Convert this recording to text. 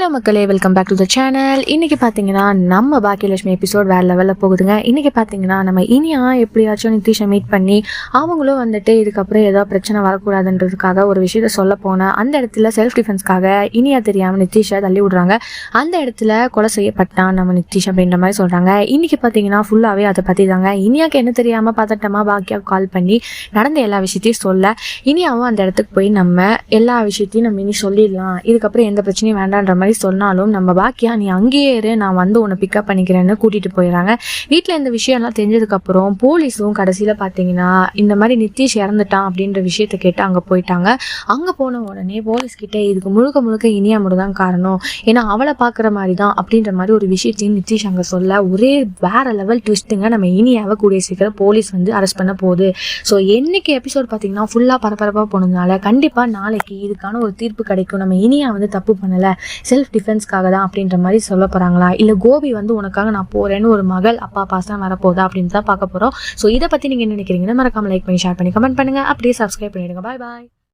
Hello மக்களே, welcome back to the channel. இன்றைக்கி பார்த்தீங்கன்னா நம்ம பாக்கியலட்சுமி எபிசோட் வேறு லெவலில் போகுதுங்க. இன்றைக்கி பார்த்தீங்கன்னா நம்ம இனியா எப்படியாச்சும் நிதிஷை மீட் பண்ணி அவங்களும் வந்துட்டு இதுக்கப்புறம் ஏதோ பிரச்சனை வரக்கூடாதுன்றதுக்காக ஒரு விஷயத்த சொல்ல போனால் அந்த இடத்துல செல்ஃப் டிஃபென்ஸ்க்காக இனியா தெரியாமல் நிதிஷை தள்ளி விடுறாங்க. அந்த இடத்துல கொலை செய்யப்பட்டான் நம்ம நிதிஷ் அப்படின்ற மாதிரி சொல்கிறாங்க. இன்றைக்கி பார்த்தீங்கன்னா ஃபுல்லாகவே அதை பற்றி தாங்க. இனியாவுக்கு என்ன தெரியாமல் பதட்டமாக பாக்கியாவுக்கு கால் பண்ணி நடந்த எல்லா விஷயத்தையும் சொல்ல இனியாவும் அந்த இடத்துக்கு போய் நம்ம எல்லா விஷயத்தையும் நம்ம இனி சொல்லிடலாம், இதுக்கப்புறம் எந்த பிரச்சனையும் வேண்டான்ற மாதிரி சொன்னாலும் நம்ம பாக்கியா நீ அங்கேயே இரு, நான் வந்து உன்னை பிக்கப் பண்ணிக்கிறேன்னு கூட்டிட்டு போயிடறாங்க. வீட்டில் இந்த விஷயம்லாம் தெரிஞ்சதுக்கப்புறம் போலீஸும் கடைசியில் பார்த்தீங்கன்னா இந்த மாதிரி நிதிஷ் இறந்துட்டான் அப்படின்ற விஷயத்த கேட்டு அங்கே போயிட்டாங்க. அங்கே போன உடனே போலீஸ் கிட்டே இதுக்கு முழுக்க முழுக்க இனியா மட்டும் தான் காரணம், ஏன்னா அவளை பார்க்குற மாதிரி தான் அப்படின்ற மாதிரி ஒரு விஷயத்தையும் நிதிஷ் அங்கே சொல்ல ஒரே வேற லெவல் ட்விஸ்ட்டுங்க. நம்ம இனியாவை கூடிய சீக்கிரம் போலீஸ் வந்து அரெஸ்ட் பண்ண போகுது. ஸோ என்னைக்கு எபிசோட் பார்த்தீங்கன்னா ஃபுல்லாக பரபரப்பாக போனதுனால கண்டிப்பாக நாளைக்கு இதுக்கான ஒரு தீர்ப்பு கிடைக்கும். நம்ம இனியா வந்து தப்பு பண்ணலை, செல்ஃப் டிஃபென்ஸ்க்காக தான் அப்படின்ற மாதிரி சொல்ல போகிறாங்களா, இல்லை கோபி வந்து உனக்காக நான் போகிறேன்னு ஒரு மகள் அப்பா பாசம் வரப்போதா அப்படின்னு தான் பார்க்க போகிறோம். ஸோ இதை பற்றி நீங்கள் என்ன நினைக்கிறீங்கன்னு மறக்காம லைக் பண்ணி ஷேர் பண்ணி கமெண்ட் பண்ணுங்கள். அப்படியே சப்ஸ்கிரைப் பண்ணிவிடுங்க. பாய் பாய்.